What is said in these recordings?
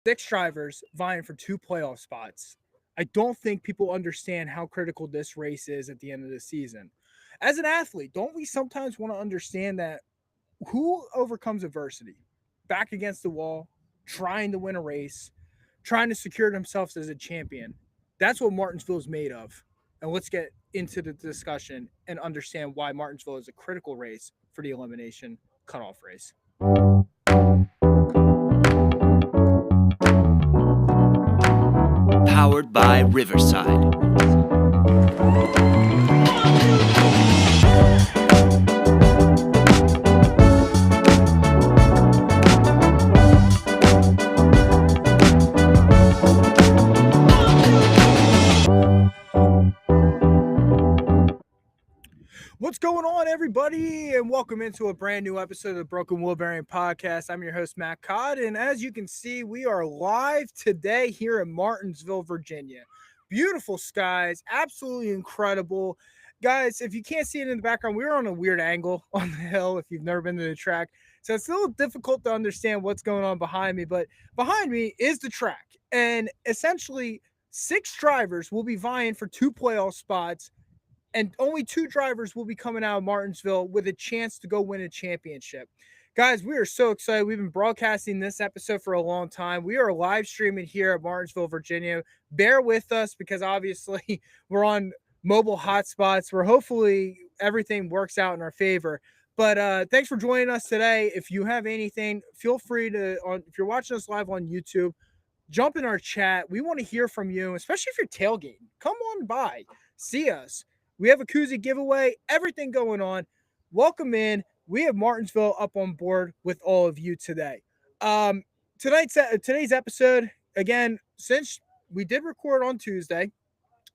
Six drivers vying for two playoff spots. I don't think people understand how critical this race is at the end of the season. As an athlete, don't we sometimes want to understand that who overcomes adversity, back against the wall, trying to win a race, trying to secure themselves as a champion? That's what Martinsville is made of. And let's get into the discussion and understand why Martinsville is a critical race for the elimination cutoff race. Powered by Riverside. What's going on, everybody? And welcome into a brand new episode of the Broken Wheel Bearing Podcast. I'm your host, Matt Codd. And as you can see, we are live today here in Martinsville, Virginia. Beautiful skies, absolutely incredible. Guys, if you can't see it in the background, we're on a weird angle on the hill if you've never been to the track. So it's a little difficult to understand what's going on behind me. But behind me is the track. And essentially, six drivers will be vying for two playoff spots, and only two drivers will be coming out of Martinsville with a chance to go win a championship. Guys, we are so excited. We've been broadcasting this episode for a long time. We are live streaming here at Martinsville, Virginia. Bear with us because obviously we're on mobile hotspots where hopefully everything works out in our favor. But thanks for joining us today. If you have anything, feel free to, if you're watching us live on YouTube, jump in our chat. We want to hear from you, especially if you're tailgating. Come on by, see us. We have a koozie giveaway, everything going on. Welcome in. We have Martinsville up on board with all of you today. Today's episode, again, since we did record on Tuesday,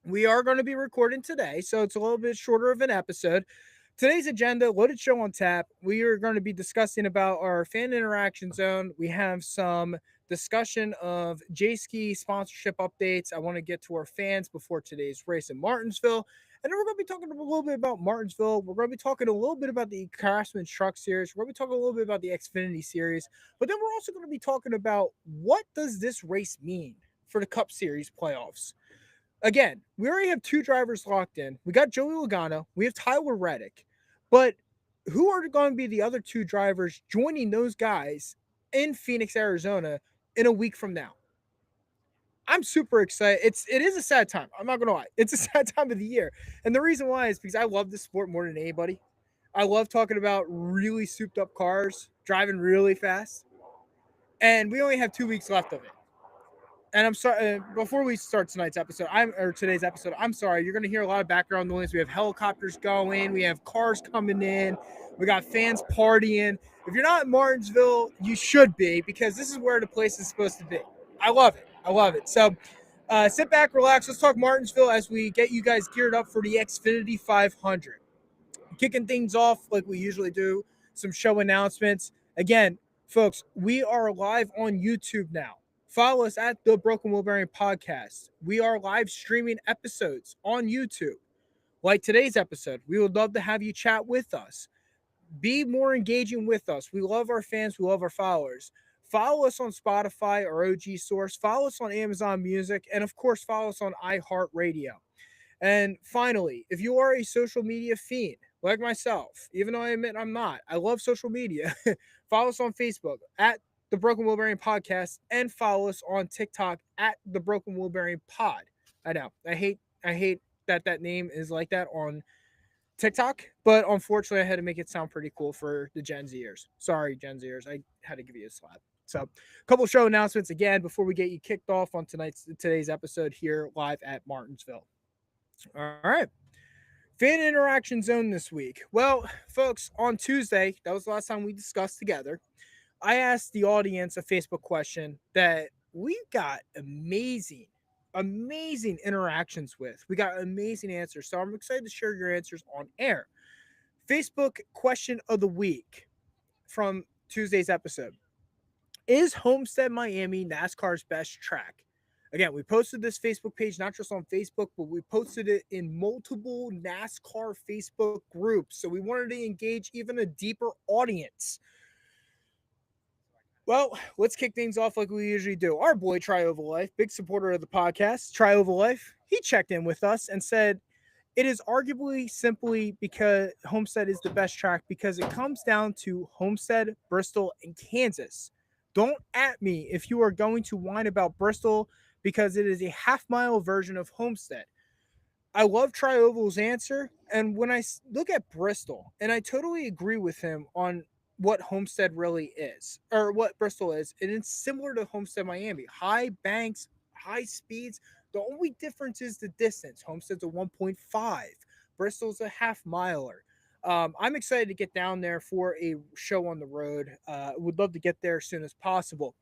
we are going to be recording today, so it's a little bit shorter of an episode. Today's agenda, loaded show on tap. We are going to be discussing about our fan interaction zone. We have some discussion of J-Ski sponsorship updates. I want to get to our fans before today's race in Martinsville. And then we're going to be talking a little bit about Martinsville. We're going to be talking a little bit about the Craftsman Truck Series. We're going to be talking a little bit about the Xfinity Series. But then we're also going to be talking about what does this race mean for the Cup Series playoffs. Again, we already have two drivers locked in. We got Joey Logano. We have Tyler Reddick. But who are going to be the other two drivers joining those guys in Phoenix, Arizona in a week from now? I'm super excited. It is a sad time. I'm not gonna lie. It's a sad time of the year. And the reason why is because I love this sport more than anybody. I love talking about really souped up cars, driving really fast. And we only have 2 weeks left of it. And I'm sorry, before we start today's episode, I'm sorry, you're gonna hear a lot of background noise. We have helicopters going, we have cars coming in, we got fans partying. If you're not in Martinsville, you should be, because this is where the place is supposed to be. I love it. So sit back, relax. Let's talk Martinsville as we get you guys geared up for the Xfinity 500. Kicking things off like we usually do, some show announcements. Again, folks, we are live on YouTube now. Follow us at the Broken Wheel Bearing Podcast. We are live streaming episodes on YouTube. Like today's episode, we would love to have you chat with us. Be more engaging with us. We love our fans. We love our followers. Follow us on Spotify or OG Source. Follow us on Amazon Music. And, of course, follow us on iHeartRadio. And finally, if you are a social media fiend like myself, even though I admit I'm not, I love social media. Follow us on Facebook at the Broken Wheel Bearing Podcast, and follow us on TikTok at the Broken Wheel Bearing Pod. I know. I hate that name is like that on TikTok, but unfortunately I had to make it sound pretty cool for the Gen Zers. Sorry, Gen Zers. I had to give you a slap. So, a couple show announcements again before we get you kicked off on today's episode here live at Martinsville. All right. Fan interaction zone this week. Well, folks, on Tuesday, that was the last time we discussed together, I asked the audience a Facebook question that we got amazing interactions with. We got amazing answers. So I'm excited to share your answers on air. Facebook question of the week from Tuesday's episode. Is Homestead, Miami NASCAR's best track? Again, we posted this Facebook page, not just on Facebook, but we posted it in multiple NASCAR Facebook groups. So we wanted to engage even a deeper audience. Well, let's kick things off like we usually do. Our boy Trioval Life, big supporter of the podcast, Trioval Life, he checked in with us and said it is arguably simply because Homestead is the best track because it comes down to Homestead, Bristol, and Kansas. Don't at me if you are going to whine about Bristol because it is a half-mile version of Homestead. I love Trioval's answer, and when I look at Bristol, and I totally agree with him on what Homestead really is, or what Bristol is, and it's similar to Homestead Miami. High banks, high speeds. The only difference is the distance. Homestead's a 1.5. Bristol's a half miler. I'm excited to get down there for a show on the road. Would love to get there as soon as possible.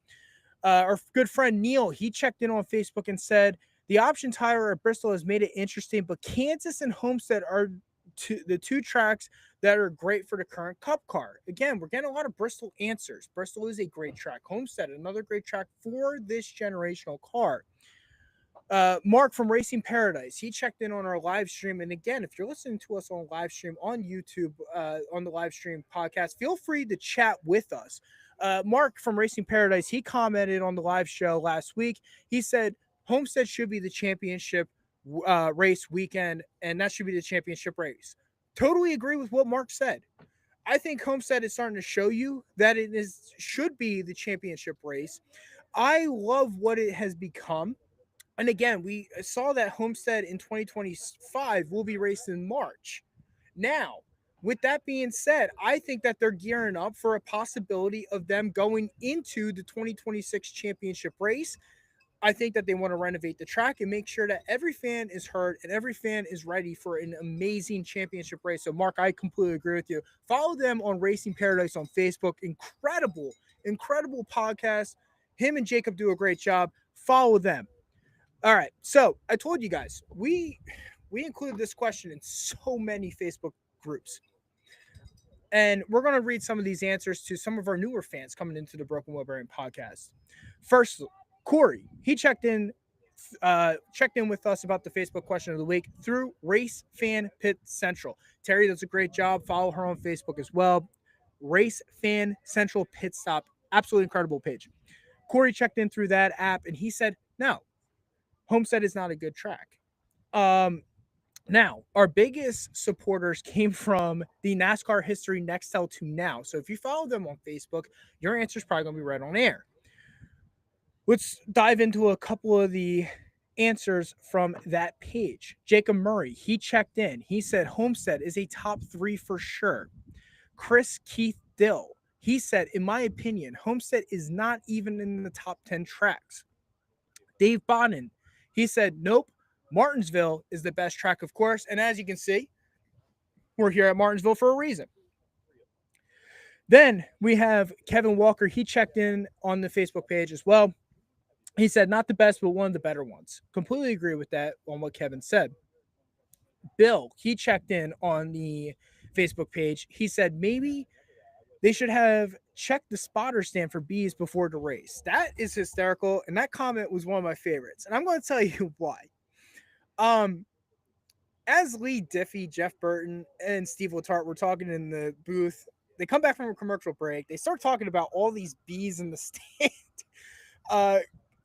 Our good friend Neil, he checked in on Facebook and said the options higher at Bristol has made it interesting, but Kansas and Homestead are the two tracks that are great for the current Cup car. Again, we're getting a lot of Bristol answers. Bristol is a great track. Homestead, another great track for this generational car. Mark from Racing Paradise, he checked in on our live stream. And again, if you're listening to us on live stream on YouTube, on the live stream podcast, feel free to chat with us. Mark from Racing Paradise, he commented on the live show last week. He said Homestead should be the championship race weekend, and that should be the championship race. Totally agree with what Mark said. I think Homestead is starting to show you that it should be the championship race. I love what it has become. And again, we saw that Homestead in 2025 will be raced in March. Now, with that being said, I think that they're gearing up for a possibility of them going into the 2026 championship race. I think that they want to renovate the track and make sure that every fan is heard and every fan is ready for an amazing championship race. So, Mark, I completely agree with you. Follow them on Racing Paradise on Facebook. Incredible podcast. Him and Jacob do a great job. Follow them. All right. So I told you guys we included this question in so many Facebook groups. And we're going to read some of these answers to some of our newer fans coming into the Broken Wheel Bearing podcast. First, Corey, he checked in with us about the Facebook question of the week through Race Fan Pit Central. Terry does a great job. Follow her on Facebook as well. Race Fan Central Pit Stop. Absolutely incredible page. Corey checked in through that app and he said, no, Homestead is not a good track. Now, our biggest supporters came from the NASCAR History Nextel to Now. So if you follow them on Facebook, your answer is probably going to be right on air. Let's dive into a couple of the answers from that page. Jacob Murray, he checked in. He said Homestead is a top 3 for sure. Chris Keith Dill, he said, in my opinion, Homestead is not even in the top 10 tracks. Dave Bonin, he said, nope, Martinsville is the best track, of course. And as you can see, we're here at Martinsville for a reason. Then we have Kevin Walker. He checked in on the Facebook page as well. He said, not the best, but one of the better ones. Completely agree with that on what Kevin said. Bill, he checked in on the Facebook page. He said, maybe they should have checked the spotter stand for bees before the race. That is hysterical. And that comment was one of my favorites. And I'm going to tell you why. As Lee Diffie, Jeff Burton, and Steve Letarte were talking in the booth, they come back from a commercial break. They start talking about all these bees in the stand.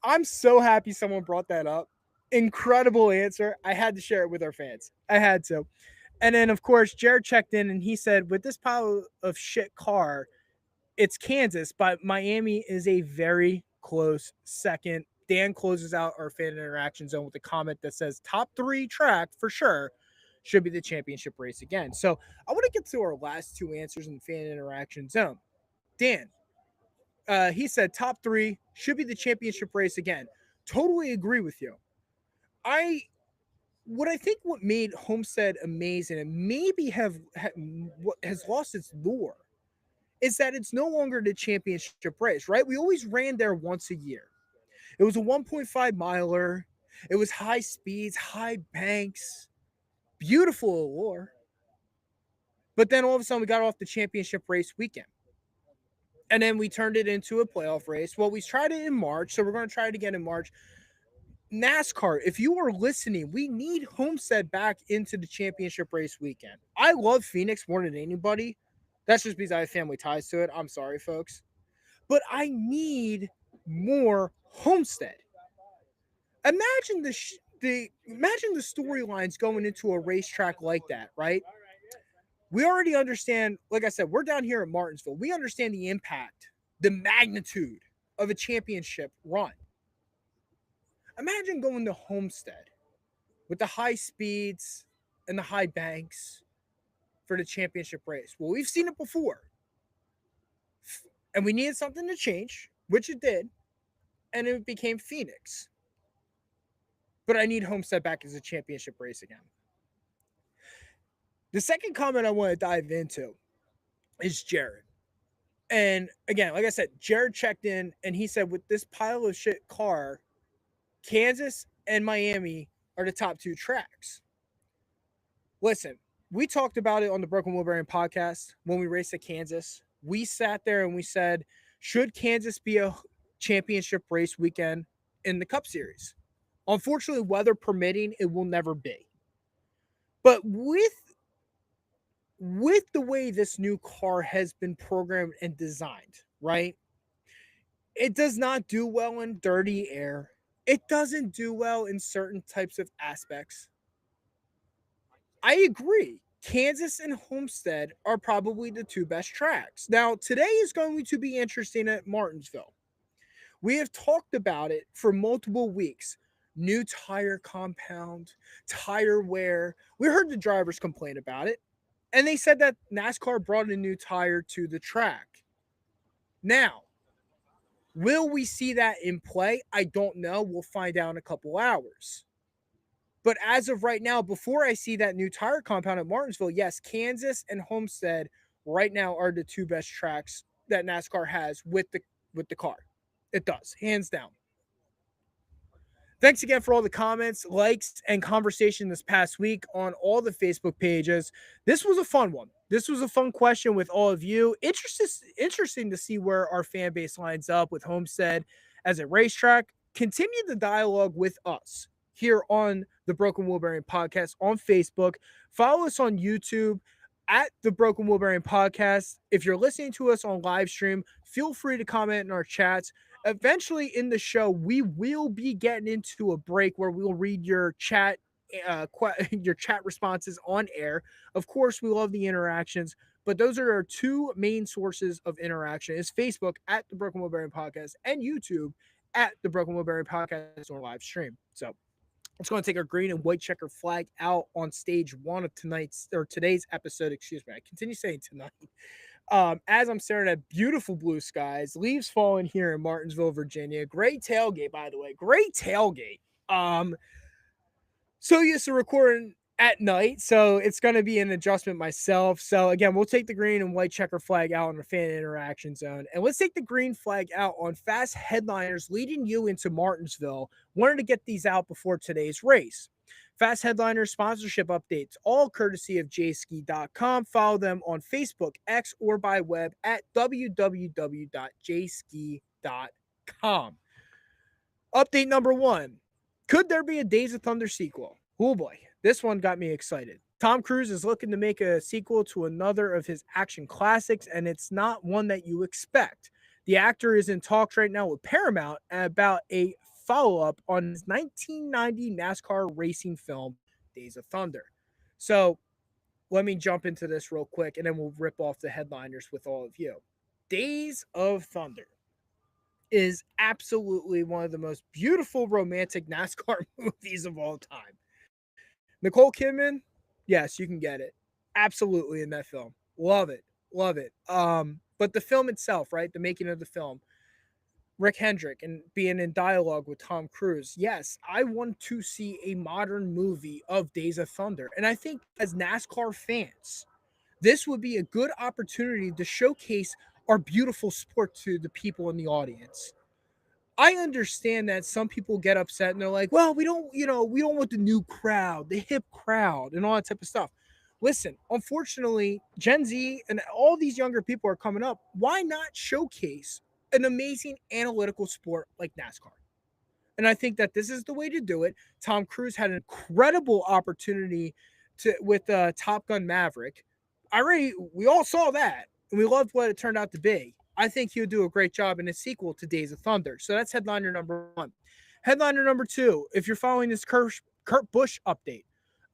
I'm so happy someone brought that up. Incredible answer. I had to share it with our fans. I had to. And then, of course, Jared checked in and he said, with this pile of shit car, it's Kansas, but Miami is a very close second. Dan closes out our fan interaction zone with a comment that says top 3 track for sure should be the championship race again. So I want to get to our last 2 answers in the fan interaction zone. Dan, he said top 3 should be the championship race again. Totally agree with you. What made Homestead amazing and maybe what has lost its lure is that it's no longer the championship race, right? We always ran there once a year. It was a 1.5 miler. It was high speeds, high banks, beautiful allure. But then all of a sudden we got off the championship race weekend. And then we turned it into a playoff race. Well, we tried it in March, so we're going to try it again in March. NASCAR, if you are listening, we need Homestead back into the championship race weekend. I love Phoenix more than anybody. That's just because I have family ties to it. I'm sorry, folks. but I need more Homestead. Imagine imagine the storylines going into a racetrack like that, right? We already understand, like I said, we're down here in Martinsville. We understand the impact, the magnitude of a championship run. Imagine going to Homestead with the high speeds and the high banks for the championship race. Well, we've seen it before. And we needed something to change, which it did, and it became Phoenix. But I need Homestead back as a championship race again. The second comment I want to dive into is Jared. And again, like I said, Jared checked in and he said, with this pile of shit car, Kansas and Miami are the top two tracks. Listen, we talked about it on the Broken Wheel Bearing podcast when we raced at Kansas. We sat there and we said, should Kansas be a championship race weekend in the Cup Series? Unfortunately, weather permitting, it will never be. But with the way this new car has been programmed and designed, right? It does not do well in dirty air. It doesn't do well in certain types of aspects. I agree. Kansas and Homestead are probably the two best tracks. Now, today is going to be interesting at Martinsville. We have talked about it for multiple weeks. New tire compound, tire wear. We heard the drivers complain about it. And they said that NASCAR brought a new tire to the track. Now, will we see that in play? I don't know. We'll find out in a couple hours. But as of right now, before I see that new tire compound at Martinsville, yes, Kansas and Homestead right now are the two best tracks that NASCAR has with the car. It does, hands down. Thanks again for all the comments, likes, and conversation this past week on all the Facebook pages. This was a fun one. This was a fun question with all of you. Interesting to see where our fan base lines up with Homestead as a racetrack. Continue the dialogue with us here on the Broken Wheel Bearing Podcast on Facebook. Follow us on YouTube at the Broken Wheel Bearing Podcast. If you're listening to us on live stream, feel free to comment in our chats. Eventually in the show, we will be getting into a break where we'll read your chat responses on air. Of course, we love the interactions, but those are our two main sources of interaction: is Facebook at the Broken Wheel Bearing Podcast and YouTube at the Broken Wheel Bearing Podcast or live stream. So it's going to take our green and white checker flag out on stage one of today's episode. Excuse me. I continue saying tonight. As I'm staring at beautiful blue skies, leaves falling here in Martinsville, Virginia. Great tailgate, by the way. Great tailgate. So used to recording at night, so it's going to be an adjustment myself. So again, we'll take the green and white checker flag out on the fan interaction zone, and let's take the green flag out on fast headliners leading you into Martinsville. Wanted to get these out before today's race. Fast Headliners sponsorship updates, all courtesy of jski.com. Follow them on Facebook, X, or by web at www.jski.com. Update number 1. Could there be a Days of Thunder sequel? Oh boy, this one got me excited. Tom Cruise is looking to make a sequel to another of his action classics, and it's not one that you expect. The actor is in talks right now with Paramount about a follow-up on his 1990 NASCAR racing film, Days of Thunder. So let me jump into this real quick, and then we'll rip off the headliners with all of you. Days of Thunder is absolutely one of the most beautiful romantic NASCAR movies of all time. Nicole Kidman, yes, you can get it. Absolutely in that film. Love it. Love it. But the film itself, right? The making of the film, Rick Hendrick and being in dialogue with Tom Cruise. Yes, I want to see a modern movie of Days of Thunder. And I think as NASCAR fans, this would be a good opportunity to showcase our beautiful sport to the people in the audience. I understand that some people get upset and they're like, well, we don't want the new crowd, the hip crowd, and all that type of stuff. Listen, unfortunately, Gen Z and all these younger people are coming up. Why not showcase an amazing analytical sport like NASCAR? And I think that this is the way to do it. Tom Cruise had an incredible opportunity with Top Gun Maverick. We all saw that, and we loved what it turned out to be. I think he'll do a great job in a sequel to Days of Thunder. So that's headliner number one. Headliner number two, if you're following this Kurt Busch update,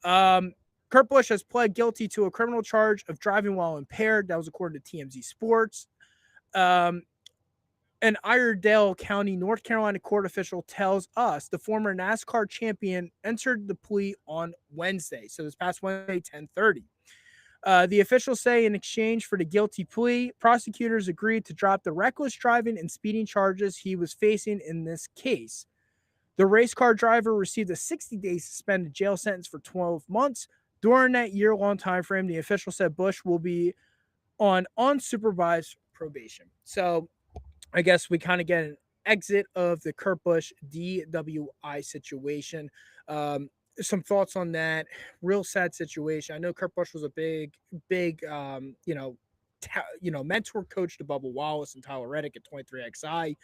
Kurt Busch has pled guilty to a criminal charge of driving while impaired. That was according to TMZ Sports. An Iredell County, North Carolina court official tells us the former NASCAR champion entered the plea on Wednesday. So this past Wednesday, 10:30. The officials say in exchange for the guilty plea, prosecutors agreed to drop the reckless driving and speeding charges he was facing in this case. The race car driver received a 60-day suspended jail sentence for 12 months. During that year-long time frame, the official said Busch will be on unsupervised probation. So I guess we kind of get an exit of the Kurt Busch DWI situation. Some thoughts on that. Real sad situation. I know Kurt Busch was a big, mentor coach to Bubba Wallace and Tyler Reddick at 23XI.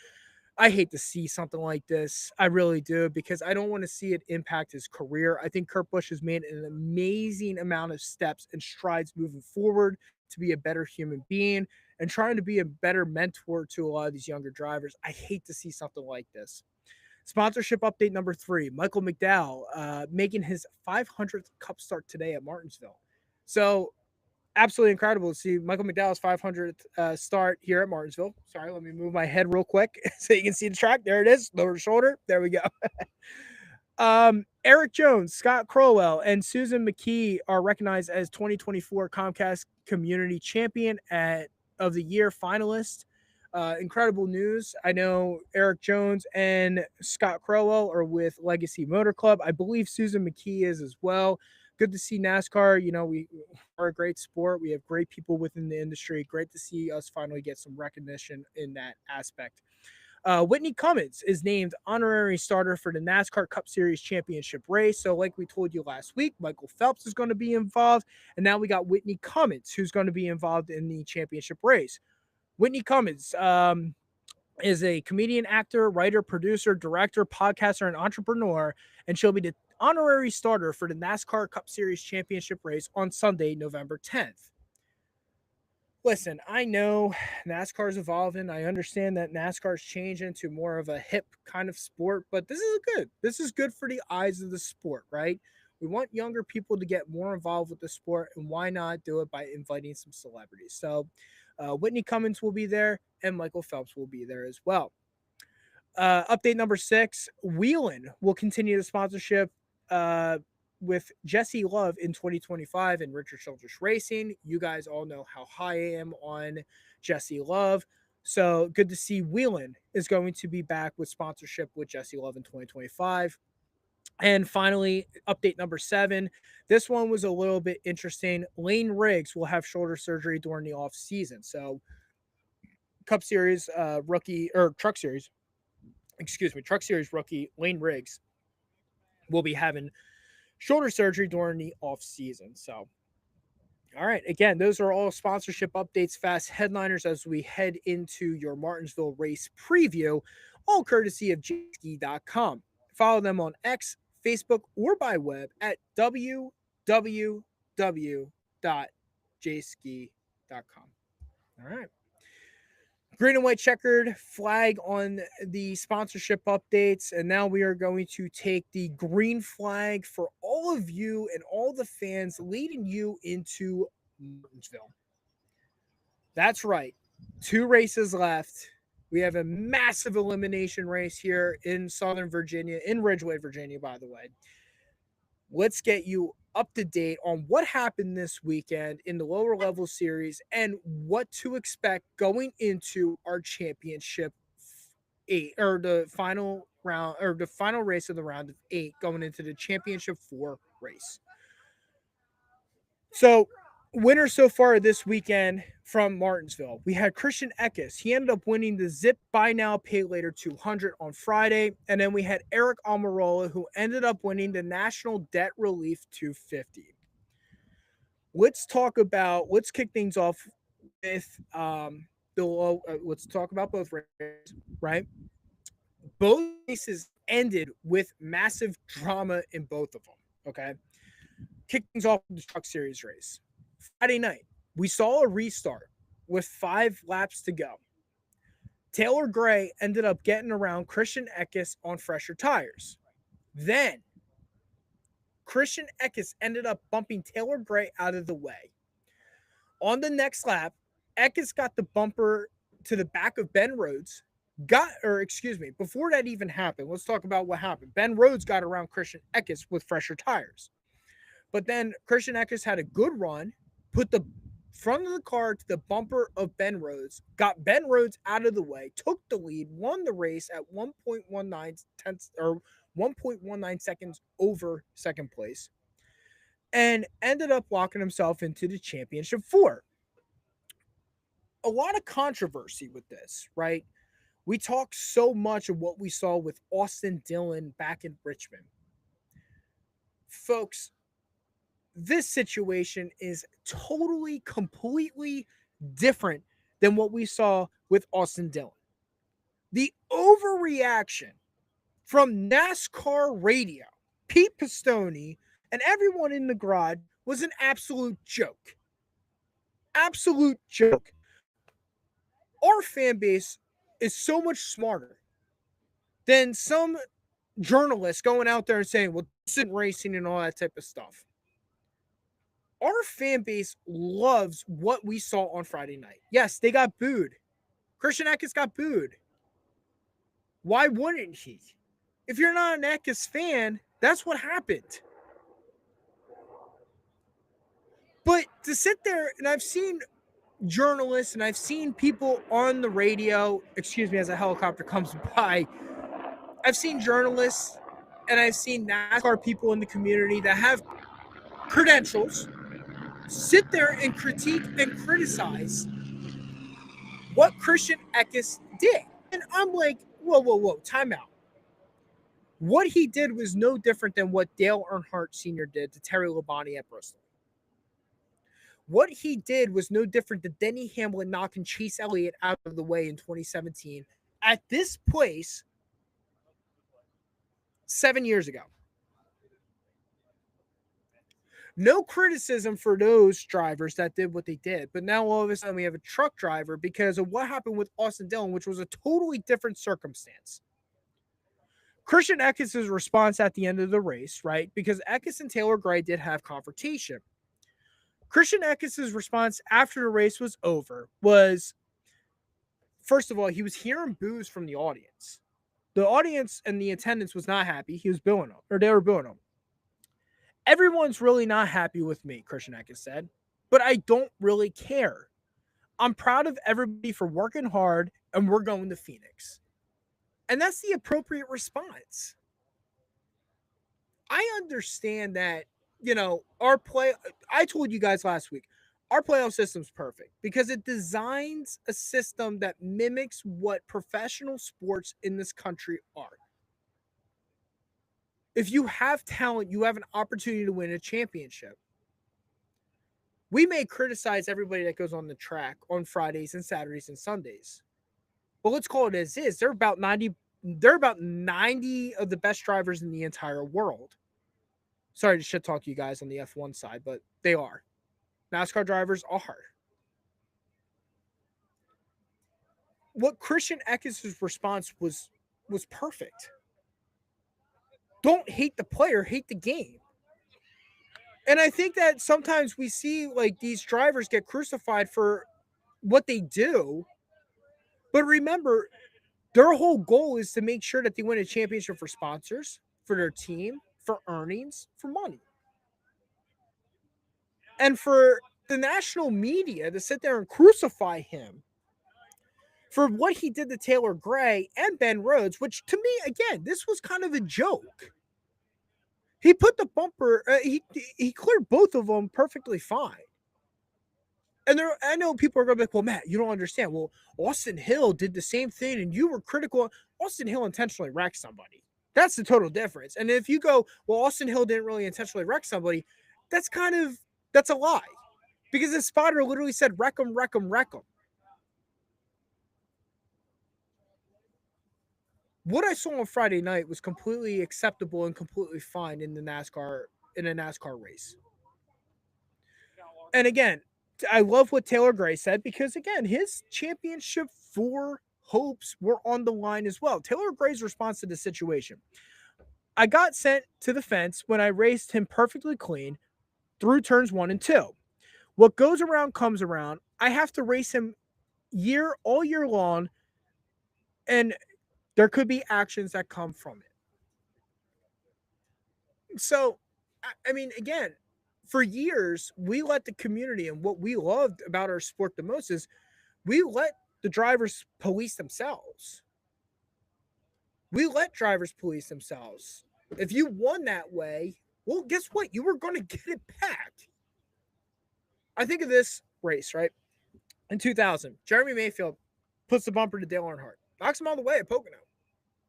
I hate to see something like this. I really do, because I don't want to see it impact his career. I think Kurt Busch has made an amazing amount of steps and strides moving forward to be a better human being and trying to be a better mentor to a lot of these younger drivers. I hate to see something like this. Sponsorship update number 3, Michael McDowell making his 500th Cup start today at Martinsville. So absolutely incredible to see Michael McDowell's 500th start here at Martinsville. Sorry, let me move my head real quick so you can see the track. There it is, lower shoulder. There we go. Eric Jones, Scott Crowell, and Susan McKee are recognized as 2024 Comcast Community Champion of the Year finalists. Incredible news. I know Eric Jones and Scott Crowell are with Legacy Motor Club. I believe Susan McKee is as well. Good to see NASCAR. You know, we are a great sport. We have great people within the industry. Great to see us finally get some recognition in that aspect. Whitney Cummins is named honorary starter for the NASCAR Cup Series Championship race. So like we told you last week, Michael Phelps is going to be involved. And now we got Whitney Cummins, who's going to be involved in the championship race. Whitney Cummins is a comedian, actor, writer, producer, director, podcaster, and entrepreneur. And she'll be the honorary starter for the NASCAR Cup Series Championship race on Sunday, November 10th. Listen, I know NASCAR is evolving. I understand that NASCAR is changing to more of a hip kind of sport, but this is good. This is good for the eyes of the sport, right? We want younger people to get more involved with the sport, and why not do it by inviting some celebrities? So Whitney Cummins will be there, and Michael Phelps will be there as well. Update number 6, Whelen will continue the sponsorship with Jesse Love in 2025 and Richard Childress Racing. You guys all know how high I am on Jesse Love. So good to see Whelen is going to be back with sponsorship with Jesse Love in 2025. And finally, update number 7. This one was a little bit interesting. Lane Riggs will have shoulder surgery during the off season. So Truck Series rookie Lane Riggs will be having shoulder surgery during the off season. So, all right. Again, those are all sponsorship updates, fast headliners as we head into your Martinsville race preview, all courtesy of jski.com. Follow them on X, Facebook, or by web at www.jski.com. All right. Green and white checkered flag on the sponsorship updates. And now we are going to take the green flag for all of you and all the fans leading you into Martinsville. That's right. 2 races left. We have a massive elimination race here in Southern Virginia, in Ridgeway, Virginia, by the way. Let's get you up to date on what happened this weekend in the lower level series and what to expect going into our championship 8, or the final round, or the final race of the round of 8 going into the championship 4 race. So winner so far this weekend from Martinsville, we had Christian Eckes. He ended up winning the Zip Buy Now Pay Later 200 on Friday. And then we had Eric Almirola, who ended up winning the National Debt Relief 250. Let's kick things off with let's talk about both races, right? Both races ended with massive drama in both of them, okay? Kick things off with the Truck Series race. Friday night, we saw a restart with 5 laps to go. Taylor Gray ended up getting around Christian Eckes on fresher tires. Then Christian Eckes ended up bumping Taylor Gray out of the way. On the next lap, Eckes got the bumper to the back of Ben Rhodes. Before that even happened, let's talk about what happened. Ben Rhodes got around Christian Eckes with fresher tires. But then Christian Eckes had a good run, put the front of the car to the bumper of Ben Rhodes, got Ben Rhodes out of the way, took the lead, won the race at 1.19 seconds over second place, and ended up locking himself into the championship 4. A lot of controversy with this, right? We talk so much of what we saw with Austin Dillon back in Richmond. Folks, this situation is totally, completely different than what we saw with Austin Dillon. The overreaction from NASCAR radio, Pete Pistone, and everyone in the garage was an absolute joke. Absolute joke. Our fan base is so much smarter than some journalists going out there and saying, well, this isn't racing and all that type of stuff. Our fan base loves what we saw on Friday night. Yes, they got booed. Christian Eckes got booed. Why wouldn't he? If you're not an Eckes fan, that's what happened. But to sit there, and I've seen journalists and I've seen people on the radio, excuse me, as a helicopter comes by, I've seen journalists and I've seen NASCAR people in the community that have credentials sit there and critique and criticize what Christian Eckes did. And I'm like, whoa, time out. What he did was no different than what Dale Earnhardt Sr. did to Terry Labonte at Bristol. What he did was no different than Denny Hamlin knocking Chase Elliott out of the way in 2017 at this place 7 years ago. No criticism for those drivers that did what they did, but now all of a sudden we have a truck driver because of what happened with Austin Dillon, which was a totally different circumstance. Christian Eckes' response at the end of the race, right? Because Eckes and Taylor Gray did have confrontation. Christian Eckes' response after the race was over was, first of all, he was hearing boos from the audience. The audience and the attendance was not happy. He was booing them, or they were booing him. Everyone's really not happy with me, Christian Eckes said, but I don't really care. I'm proud of everybody for working hard, and we're going to Phoenix. And that's the appropriate response. I understand that, I told you guys last week, our playoff system's perfect because it designs a system that mimics what professional sports in this country are. If you have talent, you have an opportunity to win a championship. We may criticize everybody that goes on the track on Fridays and Saturdays and Sundays. But let's call it as is. They're about 90 of the best drivers in the entire world. Sorry to shit talk you guys on the F1 side, but they are. NASCAR drivers are. What Christian Eckes' response was perfect. Don't hate the player, hate the game. And I think that sometimes we see like these drivers get crucified for what they do. But remember, their whole goal is to make sure that they win a championship for sponsors, for their team, for earnings, for money. And for the national media to sit there and crucify him for what he did to Taylor Gray and Ben Rhodes, which to me, again, this was kind of a joke. He put the bumper, he cleared both of them perfectly fine. And I know people are going to be like, well, Matt, you don't understand. Well, Austin Hill did the same thing and you were critical. Austin Hill intentionally wrecked somebody. That's the total difference. And if you go, well, Austin Hill didn't really intentionally wreck somebody, that's a lie. Because the spotter literally said, wreck him, wreck him, wreck him. What I saw on Friday night was completely acceptable and completely fine in a NASCAR race. And again, I love what Taylor Gray said because, again, his championship 4 hopes were on the line as well. Taylor Gray's response to the situation: I got sent to the fence when I raced him perfectly clean through turns 1 and 2. What goes around comes around. I have to race him all year long, and there could be actions that come from it. So, I mean, again, for years, we let the community, and what we loved about our sport the most is we let the drivers police themselves. We let drivers police themselves. If you won that way, well, guess what? You were going to get it back. I think of this race, right? In 2000, Jeremy Mayfield puts the bumper to Dale Earnhardt, knocks him all the way at Pocono.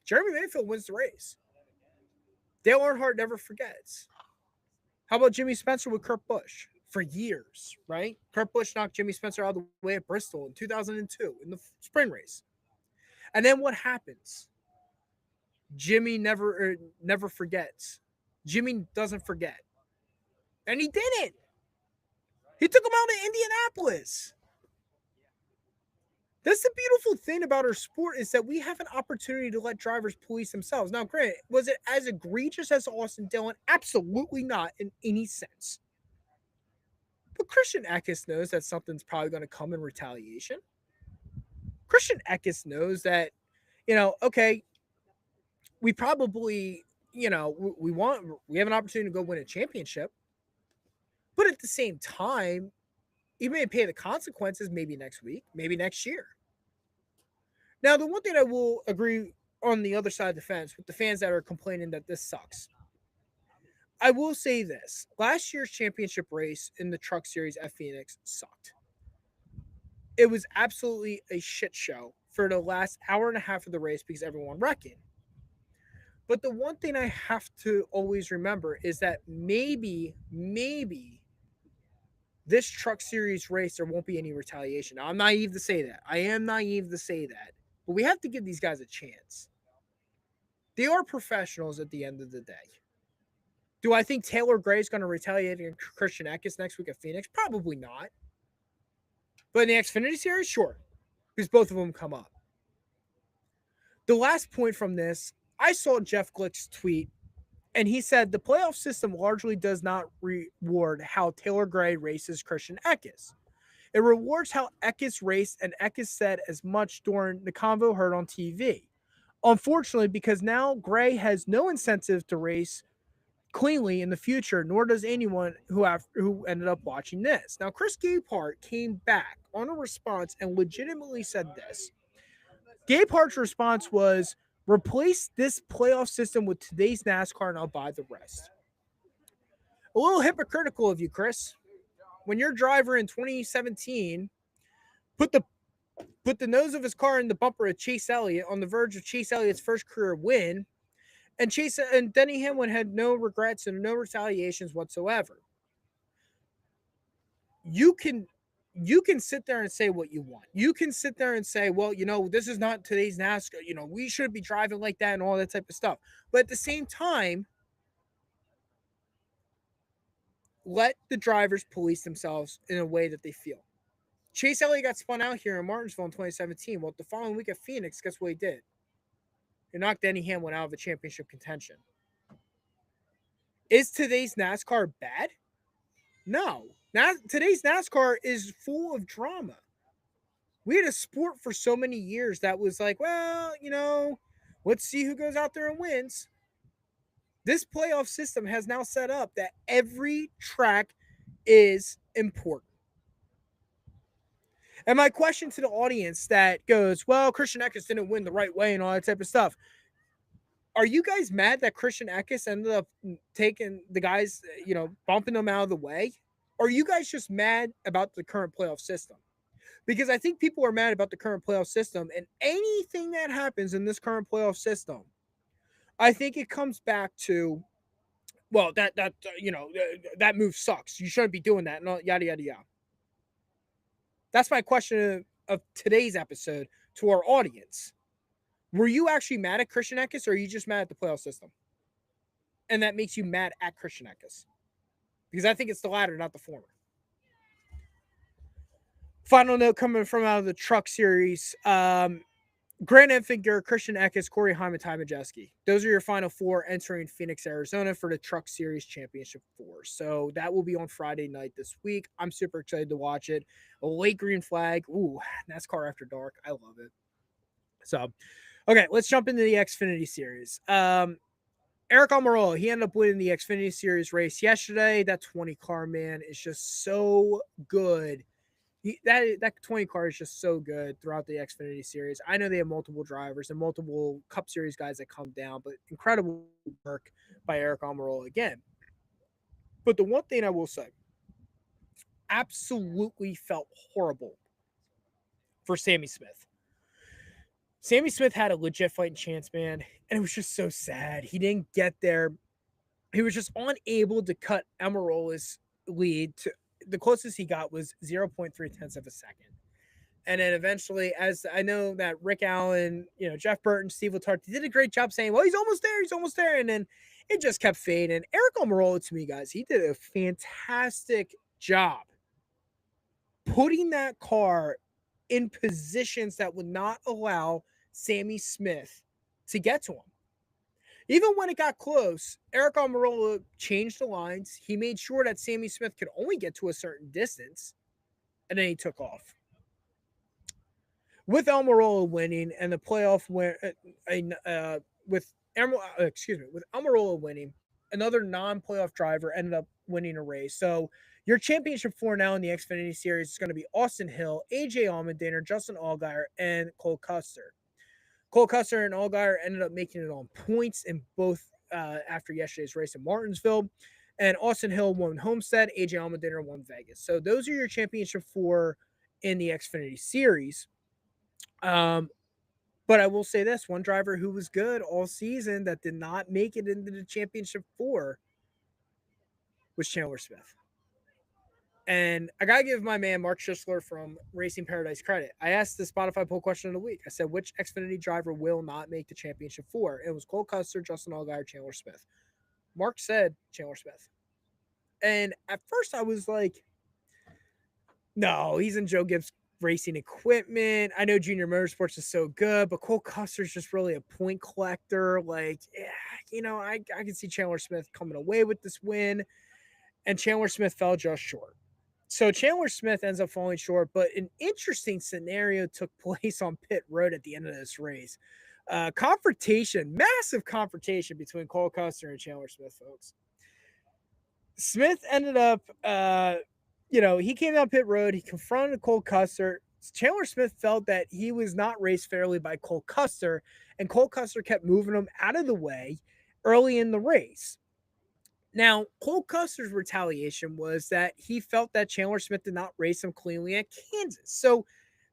Jeremy Mayfield wins the race. Dale Earnhardt never forgets. How about Jimmy Spencer with Kurt Busch? For years, right? Kurt Busch knocked Jimmy Spencer out of the way at Bristol in 2002 in the sprint race. And then what happens? Jimmy never forgets. Jimmy doesn't forget. And he didn't. He took him out in Indianapolis. That's the beautiful thing about our sport, is that we have an opportunity to let drivers police themselves. Now, granted, was it as egregious as Austin Dillon? Absolutely not in any sense. But Christian Eckes knows that something's probably going to come in retaliation. Christian Eckes knows that, okay, we probably, we have an opportunity to go win a championship. But at the same time, you may pay the consequences maybe next week, maybe next year. Now, the one thing I will agree on the other side of the fence with the fans that are complaining that this sucks, I will say this. Last year's championship race in the Truck Series at Phoenix sucked. It was absolutely a shit show for the last hour and a half of the race because everyone wrecked. But the one thing I have to always remember is that maybe this Truck Series race, there won't be any retaliation. Now, I'm naive to say that. I am naive to say that. But we have to give these guys a chance. They are professionals at the end of the day. Do I think Taylor Gray is going to retaliate against Christian Eckes next week at Phoenix? Probably not. But in the Xfinity Series, sure. Because both of them come up. The last point from this, I saw Jeff Glick's tweet, and he said the playoff system largely does not reward how Taylor Gray races Christian Eckes. It rewards how Eckes raced, and Eckes said as much during the convo heard on TV. Unfortunately, because now Gray has no incentive to race cleanly in the future, nor does anyone who ended up watching this. Now, Chris Gabehart came back on a response and legitimately said this. Gabehart's response was, replace this playoff system with today's NASCAR and I'll buy the rest. A little hypocritical of you, Chris. When your driver in 2017 put the nose of his car in the bumper of Chase Elliott on the verge of Chase Elliott's first career win, and Denny Hamlin had no regrets and no retaliations whatsoever. You can sit there and say what you want. You can sit there and say, well, this is not today's NASCAR. We shouldn't be driving like that and all that type of stuff. But at the same time, let the drivers police themselves in a way that they feel. Chase Elliott got spun out here in Martinsville in 2017. Well, the following week at Phoenix, guess what he did? He knocked Denny Hamlin out of the championship contention. Is today's NASCAR bad? No. Today's NASCAR is full of drama. We had a sport for so many years that was like, well, let's see who goes out there and wins. This playoff system has now set up that every track is important. And my question to the audience that goes, well, Christian Eckes didn't win the right way and all that type of stuff. Are you guys mad that Christian Eckes ended up taking the guys, bumping them out of the way? Or are you guys just mad about the current playoff system? Because I think people are mad about the current playoff system, and anything that happens in this current playoff system, I think it comes back to, well, that move sucks. You shouldn't be doing that, and yada, yada, yada. That's my question of today's episode to our audience. Were you actually mad at Christian Eckes, or are you just mad at the playoff system? And that makes you mad at Christian Eckes? Because I think it's the latter, not the former. Final note coming from out of the Truck Series. Grant Enfinger, Christian Eckes, Corey Hyman, Ty Majeski. Those are your final four entering Phoenix, Arizona for the Truck Series Championship 4. So that will be on Friday night this week. I'm super excited to watch it. A late green flag. Ooh, NASCAR after dark. I love it. So, okay, let's jump into the Xfinity Series. Eric Almirola, he ended up winning the Xfinity Series race yesterday. That 20 car, man, is just so good. That 20 car is just so good throughout the Xfinity Series. I know they have multiple drivers and multiple Cup Series guys that come down, but incredible work by Eric Almirola again. But the one thing I will say, absolutely felt horrible for Sammy Smith. Sammy Smith had a legit fighting chance, man, and it was just so sad. He didn't get there. He was just unable to cut Almirola's lead. To the closest he got was 0.3 tenths of a second. And then eventually, as I know that Rick Allen, Jeff Burton, Steve Letarte did a great job saying, well, he's almost there. And then it just kept fading. Eric Almirola, to me, guys, he did a fantastic job putting that car in positions that would not allow Sammy Smith to get to him. Even when it got close, Eric Almirola changed the lines. He made sure that Sammy Smith could only get to a certain distance, and then he took off. With Almirola winning and the playoff win, with Almirola winning, another non-playoff driver ended up winning a race. So your championship 4 now in the Xfinity Series is going to be Austin Hill, AJ Allmendinger, Justin Allgaier, and Cole Custer. Cole Custer and Allgaier ended up making it on points in both after yesterday's race in Martinsville. And Austin Hill won Homestead, AJ Allmendinger won Vegas. So those are your championship 4 in the Xfinity Series. But I will say this, one driver who was good all season that did not make it into the championship 4 was Chandler Smith. And I got to give my man Mark Schisler from Racing Paradise credit. I asked the Spotify poll question of the week. I said, which Xfinity driver will not make the championship 4? It was Cole Custer, Justin Allgaier, Chandler Smith. Mark said Chandler Smith. And at first I was like, no, he's in Joe Gibbs Racing Equipment. I know Junior Motorsports is so good, but Cole Custer's just really a point collector. Like, I can see Chandler Smith coming away with this win. And Chandler Smith fell just short. So Chandler Smith ends up falling short, but an interesting scenario took place on pit road at the end of this race. Massive confrontation between Cole Custer and Chandler Smith, folks. Smith ended up, he came down pit road. He confronted Cole Custer. Chandler Smith felt that he was not raced fairly by Cole Custer, and Cole Custer kept moving him out of the way early in the race. Now, Cole Custer's retaliation was that he felt that Chandler Smith did not race him cleanly at Kansas. So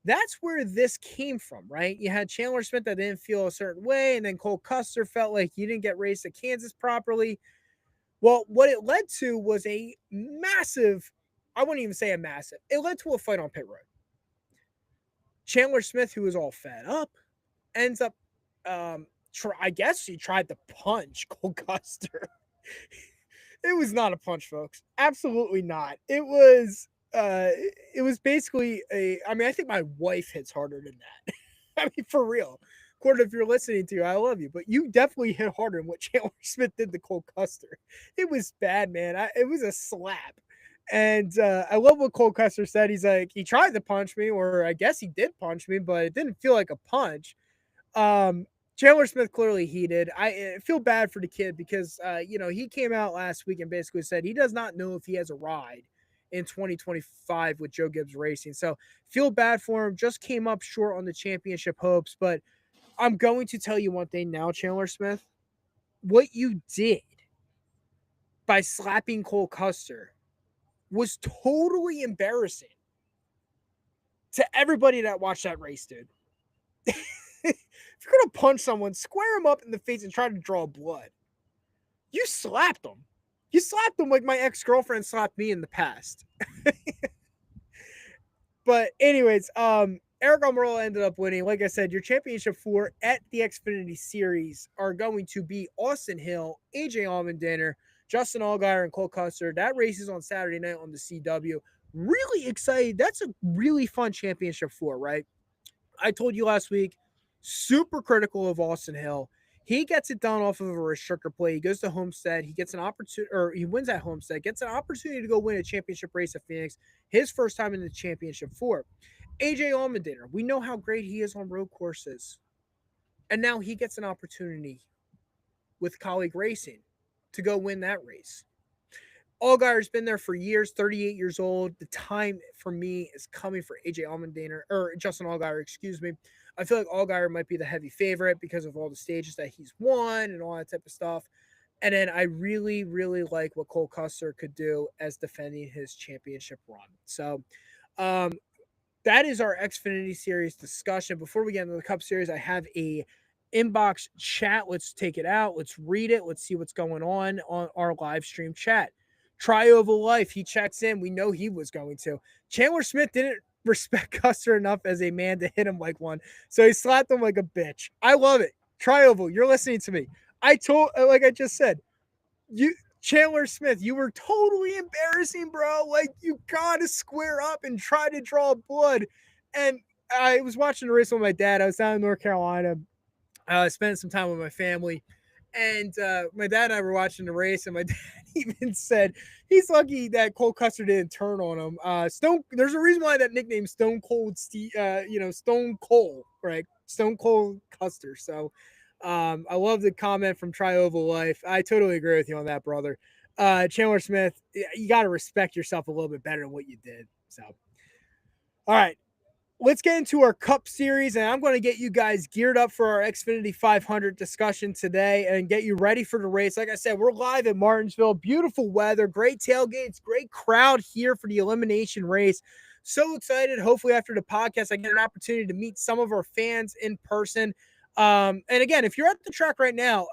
that's where this came from, right? You had Chandler Smith that didn't feel a certain way, and then Cole Custer felt like he didn't get raced at Kansas properly. Well, what it led to was a massive, I wouldn't even say a massive, it led to a fight on pit road. Chandler Smith, who was all fed up, ends up, I guess he tried to punch Cole Custer. It was not a punch, folks. Absolutely not. It was basically I think my wife hits harder than that. I mean, for real. Court, if you're listening to, I love you, but you definitely hit harder than what Chandler Smith did to Cole Custer. It was bad, man. It was a slap. And I love what Cole Custer said. He's like, he tried to punch me, or I guess he did punch me, but it didn't feel like a punch. Chandler Smith clearly heated. I feel bad for the kid because, he came out last week and basically said he does not know if he has a ride in 2025 with Joe Gibbs Racing. So feel bad for him. Just came up short on the championship hopes. But I'm going to tell you one thing now, Chandler Smith. What you did by slapping Cole Custer was totally embarrassing to everybody that watched that race, dude. If you're going to punch someone, square him up in the face and try to draw blood. You slapped them. You slapped them like my ex-girlfriend slapped me in the past. But anyways, Eric Almirola ended up winning. Like I said, your championship 4 at the Xfinity Series are going to be Austin Hill, AJ Allmendinger, Justin Allgaier, and Cole Custer. That race is on Saturday night on the CW. Really excited. That's a really fun championship 4, right? I told you last week, super critical of Austin Hill. He gets it done off of a restrictor play. He goes to Homestead. He gets an opportunity, or he wins at Homestead, gets an opportunity to go win a championship race at Phoenix, his first time in the championship four. AJ Allmendinger, we know how great he is on road courses. And now he gets an opportunity with Colleague Racing to go win that race. Allgaier's been there for years, 38 years old. The time for me is coming for AJ Allmendinger, or Justin Allgaier, excuse me. I feel like Allgaier might be the heavy favorite because of all the stages that he's won and all that type of stuff. And then I really, really like what Cole Custer could do as defending his championship run. So that is our Xfinity Series discussion. Before we get into the Cup Series, I have a inbox chat. Let's take it out. Let's read it. Let's see what's going on our live stream chat. Trioval Life, he checks in. We know he was going to. Chandler Smith didn't respect Custer enough as a man to hit him like one, so he slapped him like a bitch. I love it. Trioval, you're listening to me. Like I just said, Chandler Smith, you were totally embarrassing, bro. Like, you gotta square up and try to draw blood. And I was watching the race with my dad. I was down in North Carolina. Spending some time with my family. And my dad and I were watching the race, and my dad even said he's lucky that Cole Custer didn't turn on him. There's a reason why that nickname Stone Cold, Stone Cold, right? Stone Cold Custer. So I love the comment from Trioval Life. I totally agree with you on that, brother. Chandler Smith, you got to respect yourself a little bit better than what you did. So, all right. Let's get into our Cup Series, and I'm going to get you guys geared up for our Xfinity 500 discussion today and get you ready for the race. Like I said, we're live at Martinsville. Beautiful weather, great tailgates, great crowd here for the elimination race. So excited. Hopefully after the podcast, I get an opportunity to meet some of our fans in person. And again, if you're at the track right now,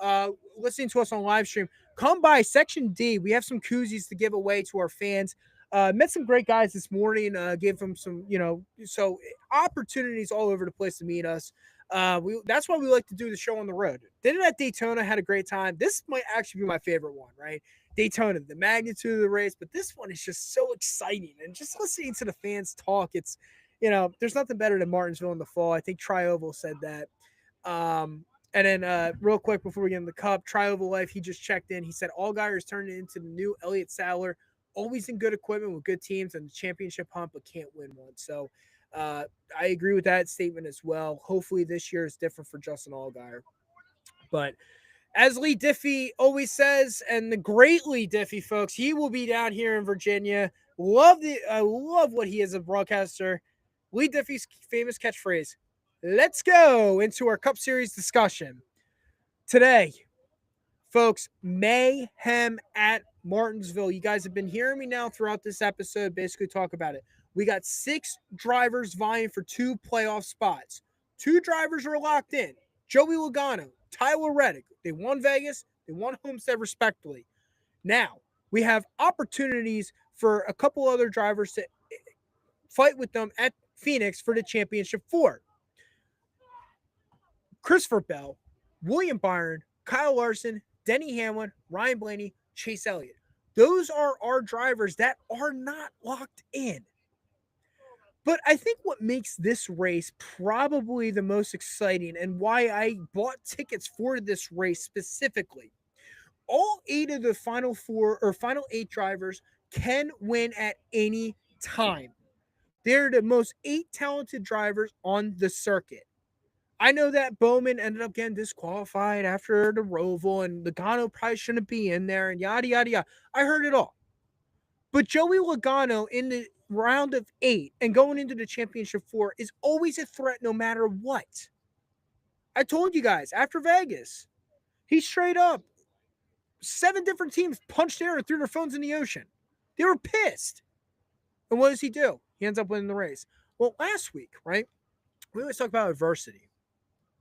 listening to us on live stream, come by Section D. We have some koozies to give away to our fans. Met some great guys this morning. Gave them some, so opportunities all over the place to meet us. That's why we like to do the show on the road. Did it at Daytona, had a great time. This might actually be my favorite one, right? Daytona, the magnitude of the race, but this one is just so exciting. And just listening to the fans talk, it's, there's nothing better than Martinsville in the fall. I think Trioval said that. And then real quick before we get in the Cup, Trioval Life, he just checked in. He said Allgaier is turning into the new Elliott Sadler. Always in good equipment with good teams and the championship hunt, but can't win one. So I agree with that statement as well. Hopefully this year is different for Justin Allgaier. But as Lee Diffie always says, and the great Lee Diffie, folks, he will be down here in Virginia. I love what he is a broadcaster. Lee Diffie's famous catchphrase, let's go into our Cup Series discussion. Today, folks, mayhem at Martinsville. You guys have been hearing me now throughout this episode basically talk about it. We got 6 drivers vying for 2 playoff spots. 2 drivers are locked in. Joey Logano, Tyler Reddick. They won Vegas. They won Homestead respectively. Now, we have opportunities for a couple other drivers to fight with them at Phoenix for the championship 4. Christopher Bell, William Byron, Kyle Larson, Denny Hamlin, Ryan Blaney, Chase Elliott. Those are our drivers that are not locked in. But I think what makes this race probably the most exciting and why I bought tickets for this race specifically, all 8 of the final 8 drivers can win at any time. They're the most 8 talented drivers on the circuit. I know that Bowman ended up getting disqualified after the Roval, and Logano probably shouldn't be in there, and yada, yada, yada. I heard it all. But Joey Logano in the round of 8 and going into the championship 4 is always a threat no matter what. I told you guys, after Vegas, he straight up, 7 different teams punched air and threw their phones in the ocean. They were pissed. And what does he do? He ends up winning the race. Well, last week, right, we always talk about adversity.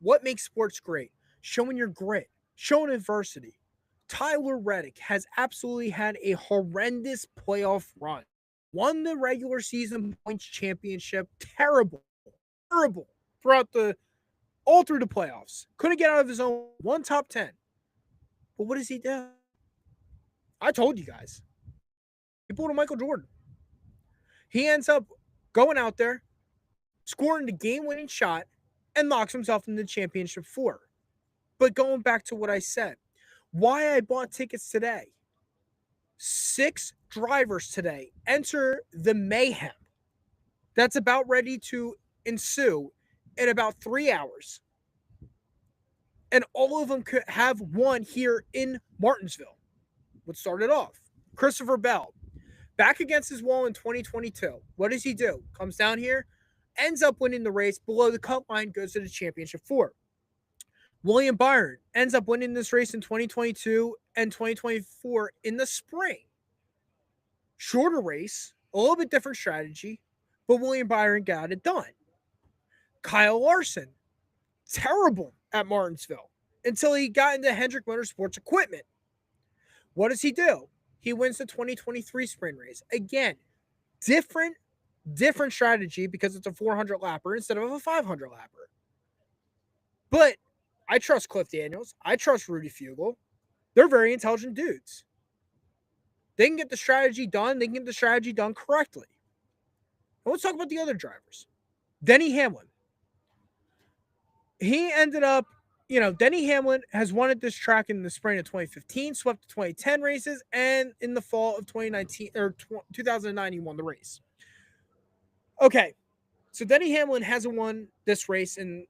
What makes sports great? Showing your grit, showing adversity. Tyler Reddick has absolutely had a horrendous playoff run. Won the regular season points championship. Terrible throughout all through the playoffs. Couldn't get out of his own. One top 10. But what does he do? I told you guys. He pulled a Michael Jordan. He ends up going out there, scoring the game-winning shot, and locks himself in the championship 4. But going back to what I said, why I bought tickets today. 6 drivers today enter the mayhem that's about ready to ensue in about 3 hours. And all of them could have won here in Martinsville. What started off? Christopher Bell, back against his wall in 2022. What does he do? Comes down here, ends up winning the race below the cut line, goes to the championship 4. William Byron ends up winning this race in 2022 and 2024 in the spring. Shorter race, a little bit different strategy, but William Byron got it done. Kyle Larson, terrible at Martinsville until he got into Hendrick Motorsports equipment. What does he do? He wins the 2023 sprint race. Again, different strategy because it's a 400 lapper instead of a 500 lapper. But I trust Cliff Daniels. I trust Rudy Fugle. They're very intelligent dudes. They can get the strategy done. They can get the strategy done correctly. And let's talk about the other drivers. Denny Hamlin. He ended up, Denny Hamlin has won at this track in the spring of 2015, swept the 2010 races, and in the fall of 2019 or 2009, he won the race. Okay, so Denny Hamlin hasn't won this race in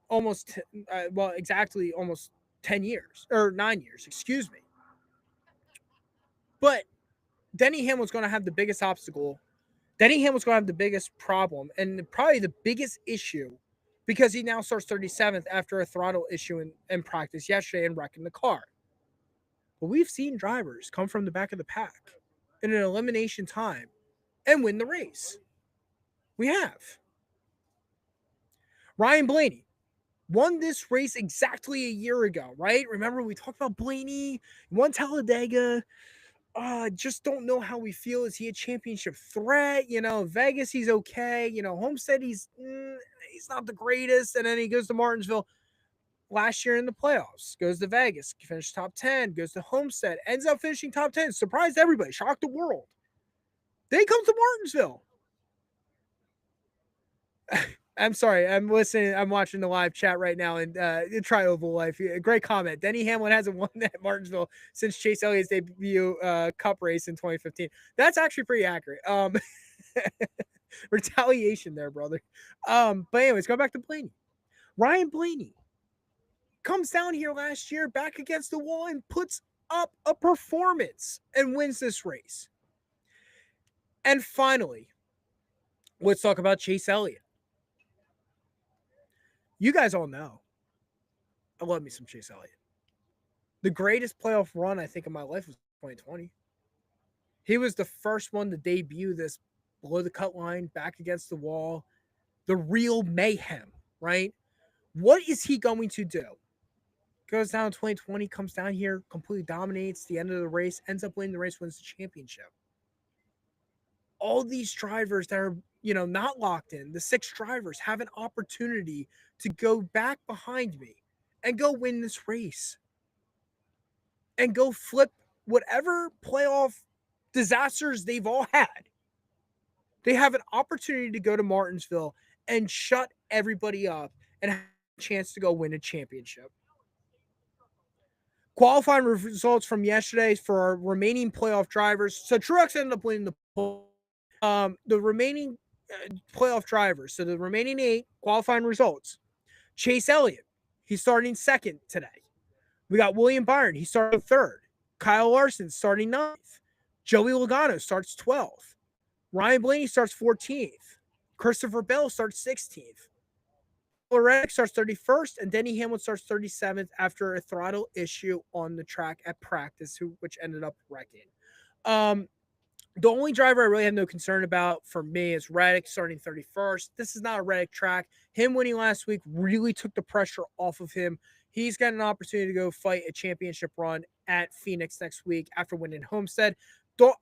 exactly almost 10 years, or 9 years, excuse me. But Denny Hamlin's going to have the biggest obstacle. Denny Hamlin's going to have the biggest problem and probably the biggest issue because he now starts 37th after a throttle issue in practice yesterday and wrecking the car. But we've seen drivers come from the back of the pack in an elimination time and win the race. We have. Ryan Blaney won this race exactly a year ago, right? Remember, we talked about Blaney, won Talladega. Just don't know how we feel. Is he a championship threat? Vegas, he's okay. Homestead, he's not the greatest. And then he goes to Martinsville last year in the playoffs. Goes to Vegas, finished top 10. Goes to Homestead, ends up finishing top 10. Surprised everybody, shocked the world. Then he comes to Martinsville. I'm sorry. I'm listening. I'm watching the live chat right now and try Oval Life. Great comment. Denny Hamlin hasn't won at Martinsville since Chase Elliott's debut Cup race in 2015. That's actually pretty accurate. Retaliation there, brother. But anyways, go back to Blaney. Ryan Blaney comes down here last year, back against the wall, and puts up a performance and wins this race. And finally, let's talk about Chase Elliott. You guys all know I love me some Chase Elliott. The greatest playoff run, I think, of my life was 2020. He was the first one to debut this below the cut line, back against the wall, the real mayhem, right? What is he going to do? Goes down in 2020, comes down here, completely dominates the end of the race, ends up winning the race, wins the championship. All these drivers that are, not locked in, the 6 drivers have an opportunity to go back behind me and go win this race and go flip whatever playoff disasters they've all had. They have an opportunity to go to Martinsville and shut everybody up and have a chance to go win a championship. Qualifying results from yesterday for our remaining playoff drivers. So Truex ended up winning the poll. The remaining playoff drivers, so the remaining 8 qualifying results. Chase Elliott, he's starting 2nd today. We got William Byron, he's starting 3rd. Kyle Larson starting 9th. Joey Logano starts 12th. Ryan Blaney starts 14th. Christopher Bell starts 16th. Reddick starts 31st, and Denny Hamlin starts 37th after a throttle issue on the track at practice, which ended up wrecking. The only driver I really have no concern about for me is Reddick starting 31st. This is not a Reddick track. Him winning last week really took the pressure off of him. He's got an opportunity to go fight a championship run at Phoenix next week after winning Homestead.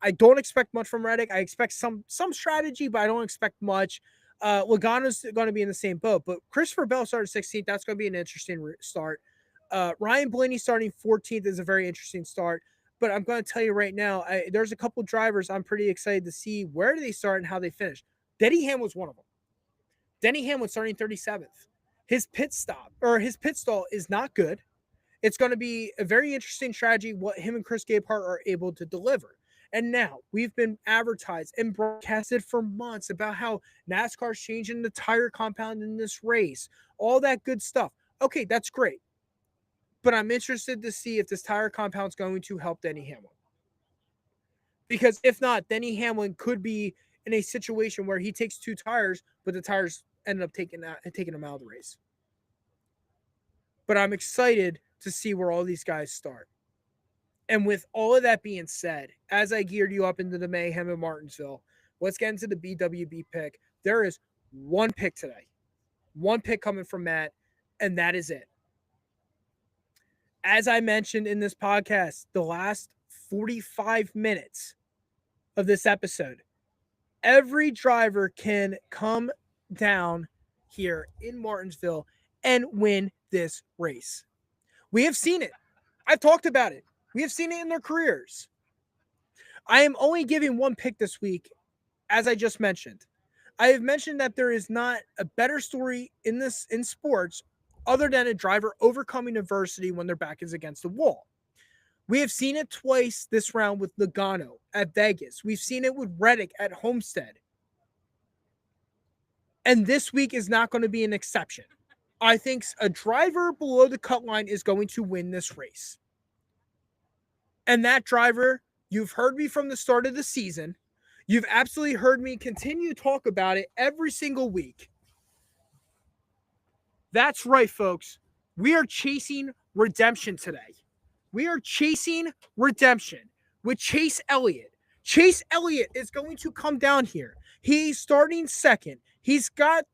I don't expect much from Reddick. I expect some strategy, but I don't expect much. Logano's going to be in the same boat, but Christopher Bell started 16th. That's going to be an interesting start. Ryan Blaney starting 14th is a very interesting start. But I'm going to tell you right now, there's a couple drivers I'm pretty excited to see where do they start and how they finish. Denny Hamlin was one of them. Denny Hamlin starting 37th. his pit stall is not good. It's going to be a very interesting strategy what him and Chris Gabehart are able to deliver. And now we've been advertised and broadcasted for months about how NASCAR's changing the tire compound in this race, all that good stuff. Okay, that's great. But I'm interested to see if this tire compound is going to help Denny Hamlin. Because if not, Denny Hamlin could be in a situation where he takes 2 tires, but the tires ended up taking him out of the race. But I'm excited to see where all these guys start. And with all of that being said, as I geared you up into the mayhem in Martinsville, let's get into the BWB pick. There is one pick today. One pick coming from Matt, and that is it. As I mentioned in this podcast, the last 45 minutes of this episode, every driver can come down here in Martinsville and win this race. We have seen it. I've talked about it. We have seen it in their careers. I am only giving one pick this week, as I just mentioned. I have mentioned that there is not a better story in sports other than a driver overcoming adversity when their back is against the wall. We have seen it twice this round with Logano at Vegas. We've seen it with Reddick at Homestead. And this week is not going to be an exception. I think a driver below the cut line is going to win this race. And that driver, you've heard me from the start of the season. You've absolutely heard me continue to talk about it every single week. That's right, folks. We are chasing redemption today. We are chasing redemption with Chase Elliott. Chase Elliott is going to come down here. He's starting second. He's got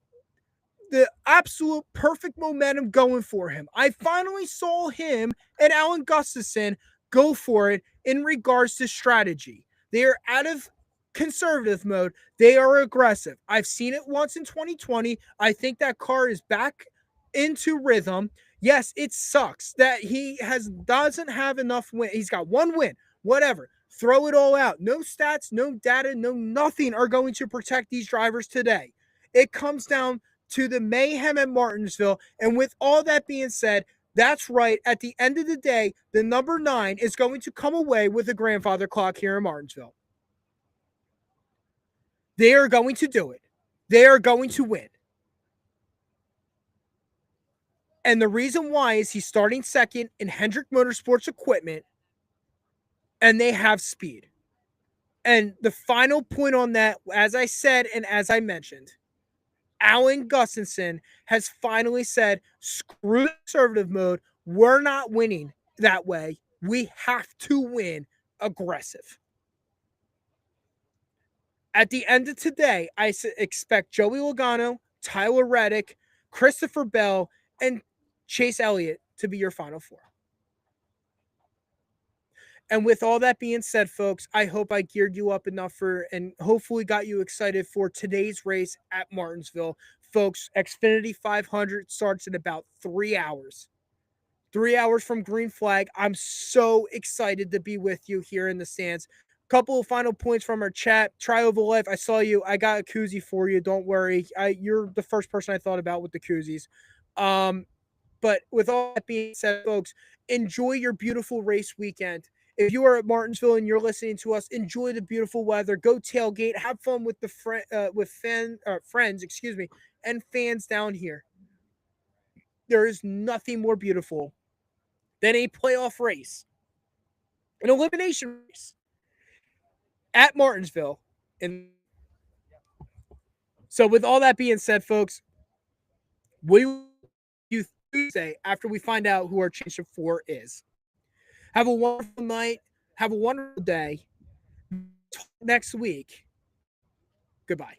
the absolute perfect momentum going for him. I finally saw him and Alan Gustafson go for it in regards to strategy. They are out of conservative mode. They are aggressive. I've seen it once in 2020. I think that car is back into rhythm. Yes, it sucks that he doesn't have enough win. He's got one win, whatever. Throw it all out. No stats, no data, no nothing are going to protect these drivers today. It comes down to the mayhem at Martinsville. And with all that being said, that's right. At the end of the day, the number 9 is going to come away with a grandfather clock here in Martinsville. They are going to do it. They are going to win. And the reason why is he's starting second in Hendrick Motorsports equipment, and they have speed. And the final point on that, as I said and as I mentioned, Alan Gustafson has finally said, screw conservative mode. We're not winning that way. We have to win aggressive. At the end of today, I expect Joey Logano, Tyler Reddick, Christopher Bell, and Chase Elliott to be your final 4. And with all that being said, folks, I hope I geared you up enough and hopefully got you excited for today's race at Martinsville. Folks, Xfinity 500 starts in about 3 hours. 3 hours from green flag. I'm so excited to be with you here in the stands. Couple of final points from our chat. Trioval Life, I saw you. I got a koozie for you. Don't worry. You're the first person I thought about with the koozies. But with all that being said, folks, enjoy your beautiful race weekend. If you are at Martinsville and you're listening to us, enjoy the beautiful weather. Go tailgate. Have fun with the friends, and fans down here. There is nothing more beautiful than a playoff race, an elimination race at Martinsville. And so with all that being said, folks, we will do Tuesday after we find out who our championship 4 is. Have a wonderful night. Have a wonderful day. Talk next week. Goodbye.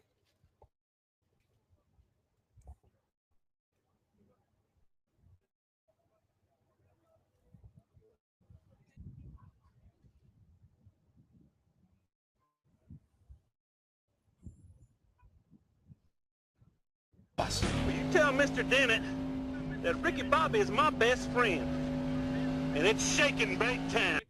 Will you tell Mr. Dennett that Ricky Bobby is my best friend? And it's shaking big time.